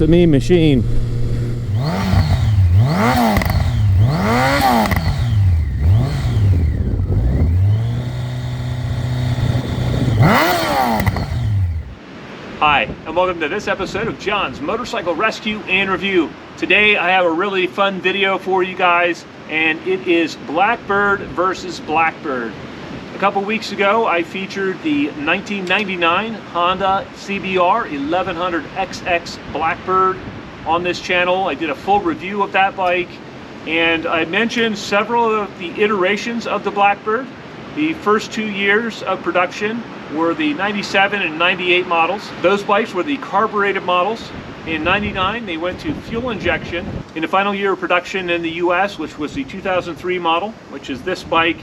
a mean machine. Hi, and welcome to this episode of John's Motorcycle Rescue and Review. Today I have a really fun video for you guys, and it is Blackbird versus Blackbird. A couple weeks ago I featured the 1999 Honda CBR1100XX Blackbird on this channel. I did a full review of that bike, and I mentioned several of the iterations of the Blackbird. The first 2 years of production were the 97 and 98 models. Those bikes were the carbureted models. In 99, they went to fuel injection. In the final year of production in the US, which was the 2003 model, which is this bike,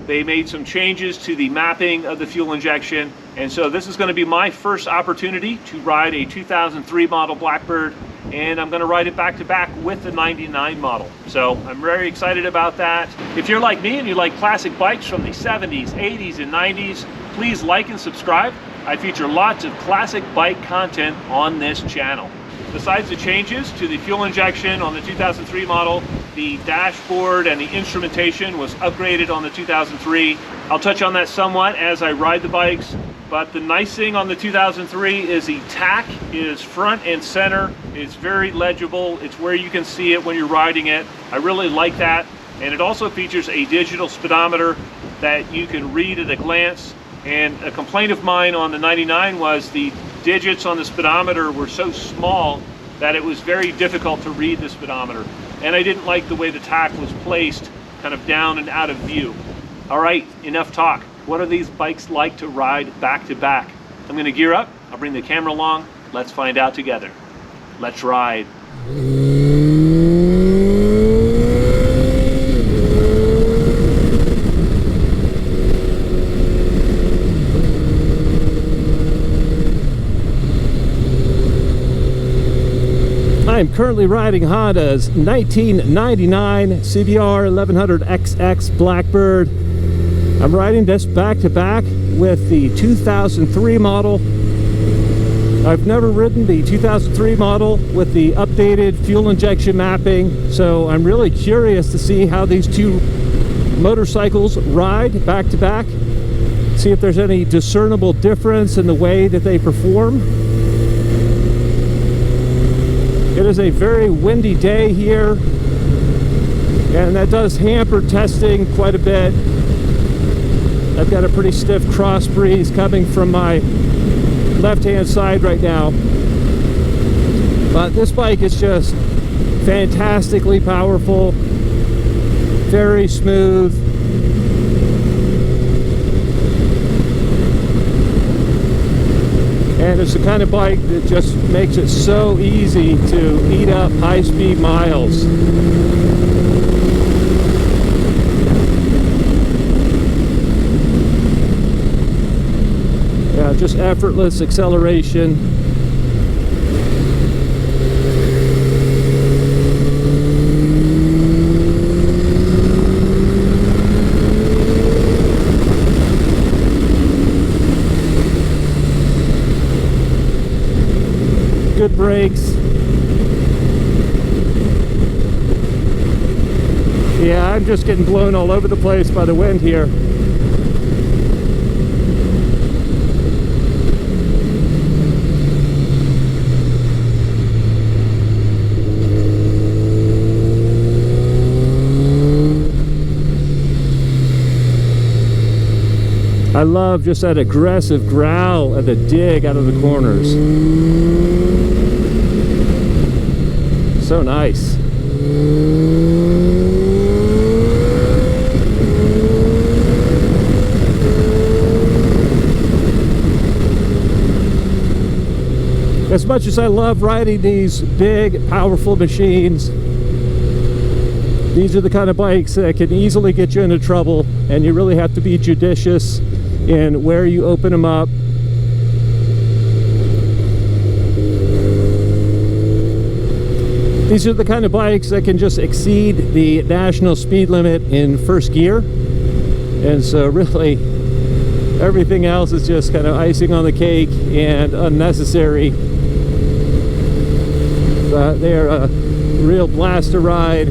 they made some changes to the mapping of the fuel injection. And so this is going to be my first opportunity to ride a 2003 model Blackbird, and I'm going to ride it back to back with the 99 model. So I'm very excited about that. If you're like me and you like classic bikes from the 70s, 80s, and 90s, please like and subscribe. I feature lots of classic bike content on this channel. Besides the changes to the fuel injection on the 2003 model, the dashboard and the instrumentation was upgraded on the 2003. I'll touch on that somewhat as I ride the bikes, but the nice thing on the 2003 is the tack is front and center. It's very legible. It's where you can see it when you're riding it. I really like that. And it also features a digital speedometer that you can read at a glance. And a complaint of mine on the 99 was the digits on the speedometer were so small that it was very difficult to read the speedometer. And I didn't like the way the tack was placed kind of down and out of view. All right, enough talk. What are these bikes like to ride back to back? I'm gonna gear up, I'll bring the camera along, let's find out together. Let's ride. I'm currently riding Honda's 1999 CBR1100XX Blackbird. I'm riding this back to back with the 2003 model. I've never ridden the 2003 model with the updated fuel injection mapping, so I'm really curious to see how these two motorcycles ride back to back. See if there's any discernible difference in the way that they perform. It is a very windy day here, and that does hamper testing quite a bit. I've got a pretty stiff cross breeze coming from my left-hand side right now. But this bike is just fantastically powerful, very smooth. And it's the kind of bike that just makes it so easy to eat up high-speed miles. Yeah, just effortless acceleration. Good brakes. Yeah, I'm just getting blown all over the place by the wind here. I love just that aggressive growl and the dig out of the corners. So nice. As much as I love riding these big, powerful machines, these are the kind of bikes that can easily get you into trouble, and you really have to be judicious in where you open them up. These are the kind of bikes that can just exceed the national speed limit in first gear, and so really everything else is just kind of icing on the cake and unnecessary. They're a real blast to ride.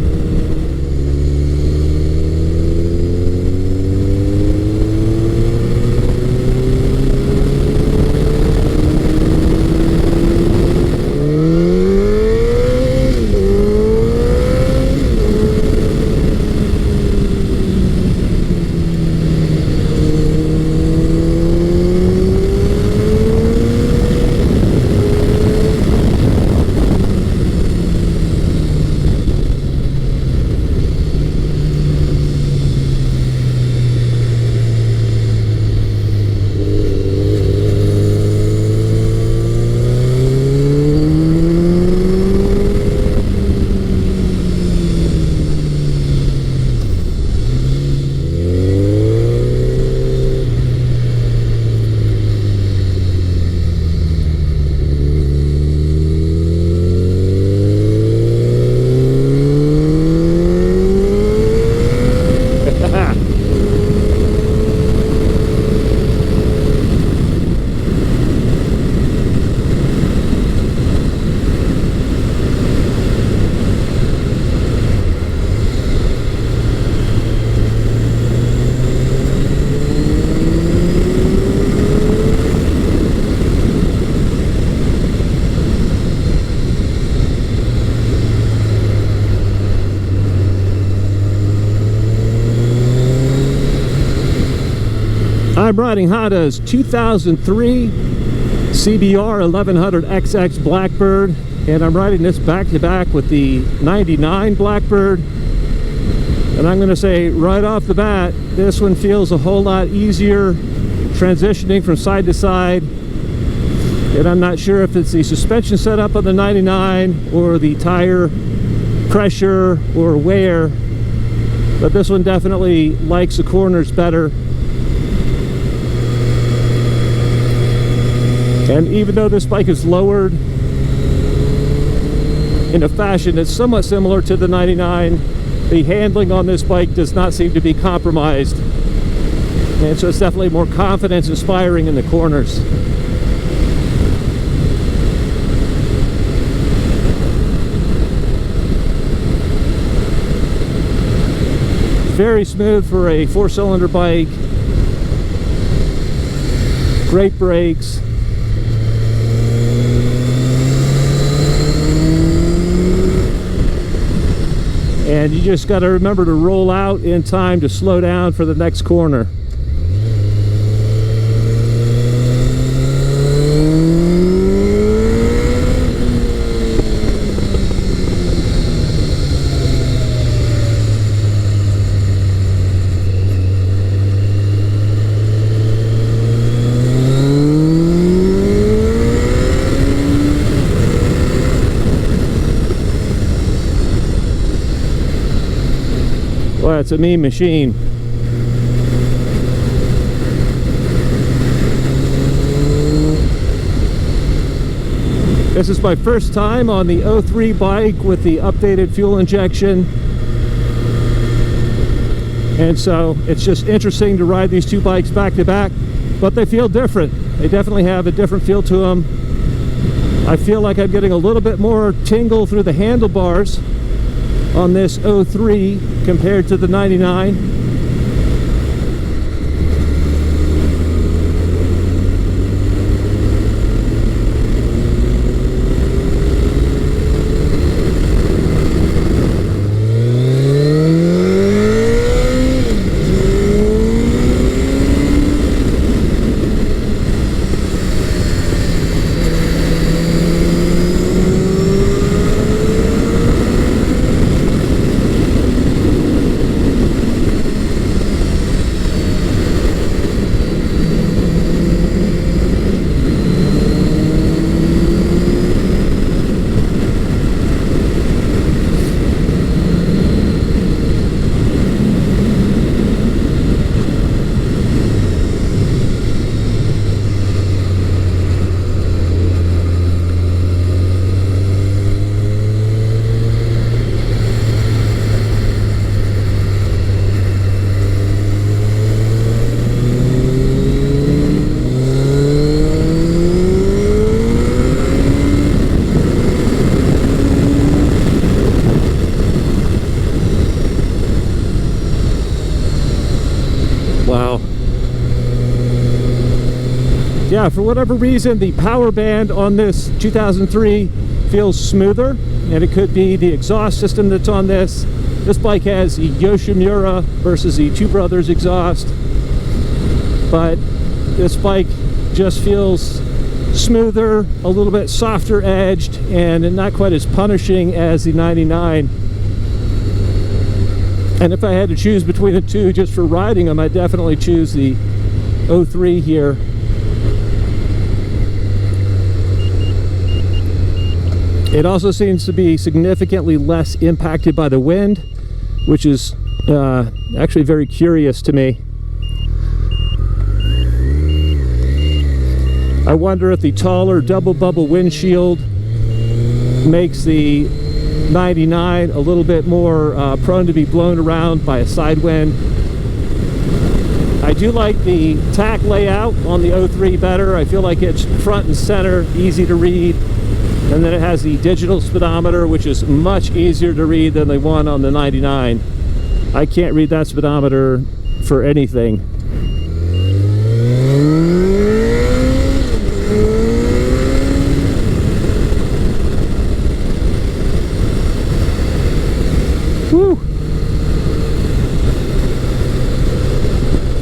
I'm riding Honda's 2003 CBR1100XX Blackbird, and I'm riding this back to back with the 99 Blackbird. And I'm going to say right off the bat, this one feels a whole lot easier transitioning from side to side. And I'm not sure if it's the suspension setup on the 99 or the tire pressure or wear, but this one definitely likes the corners better. And even though this bike is lowered in a fashion that's somewhat similar to the 99, the handling on this bike does not seem to be compromised. And so it's definitely more confidence inspiring in the corners. Very smooth for a 4-cylinder bike. Great brakes. And you just got to remember to roll out in time to slow down for the next corner. Well, it's a mean machine. This is my first time on the 03 bike with the updated fuel injection. And so it's just interesting to ride these two bikes back to back, but they feel different. They definitely have a different feel to them. I feel like I'm getting a little bit more tingle through the handlebars on this 03 compared to the 99. Yeah, for whatever reason, the power band on this 2003 feels smoother, and it could be the exhaust system that's on this. This bike has the Yoshimura versus the Two Brothers exhaust, but this bike just feels smoother, a little bit softer edged, and not quite as punishing as the 99. And if I had to choose between the two just for riding them, I'd definitely choose the 03 here. It also seems to be significantly less impacted by the wind, which is actually very curious to me. I wonder if the taller double bubble windshield makes the 99 a little bit more prone to be blown around by a side wind. I do like the tack layout on the 03 better. I feel like it's front and center, easy to read. And then it has the digital speedometer, which is much easier to read than the one on the 99. I can't read that speedometer for anything. Woo!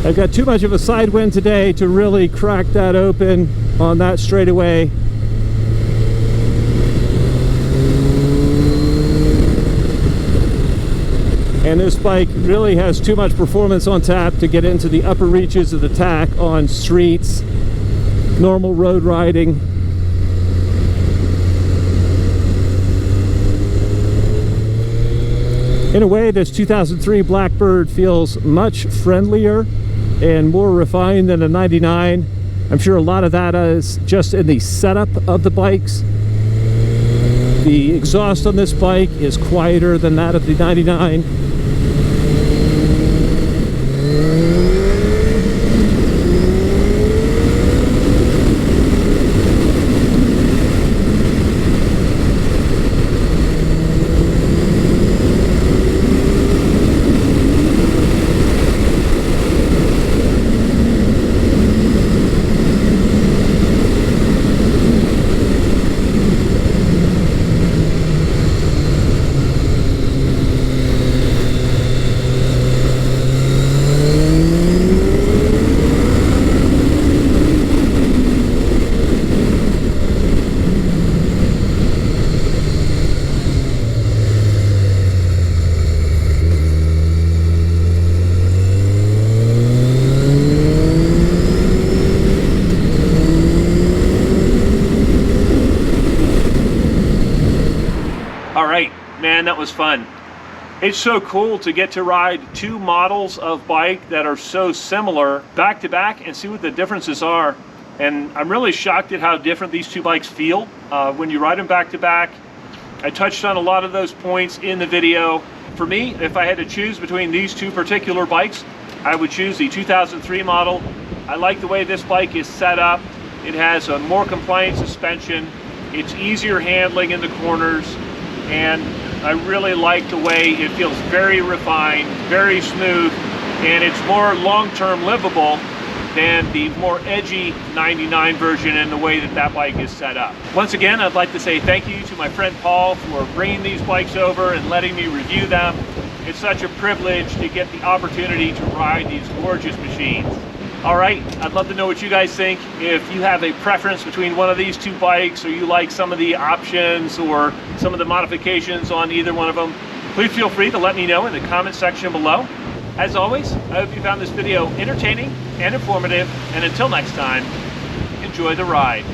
I've got too much of a side wind today to really crack that open on that straightaway. And this bike really has too much performance on tap to get into the upper reaches of the tack on streets, normal road riding. In a way, this 2003 Blackbird feels much friendlier and more refined than a 99. I'm sure a lot of that is just in the setup of the bikes. The exhaust on this bike is quieter than that of the 99. Man, that was fun. It's so cool to get to ride two models of bike that are so similar back to back and see what the differences are. And I'm really shocked at how different these two bikes feel when you ride them back to back. I touched on a lot of those points in the video. For me, if I had to choose between these two particular bikes, I would choose the 2003 model. I like the way this bike is set up. It has a more compliant suspension. It's easier handling in the corners, and I really like the way it feels very refined, very smooth, and it's more long-term livable than the more edgy 99 version in the way that that bike is set up. Once again, I'd like to say thank you to my friend Paul for bringing these bikes over and letting me review them. It's such a privilege to get the opportunity to ride these gorgeous machines. All right, I'd love to know what you guys think. If you have a preference between one of these two bikes, or you like some of the options or some of the modifications on either one of them, please feel free to let me know in the comment section below. As always, I hope you found this video entertaining and informative, and until next time, enjoy the ride.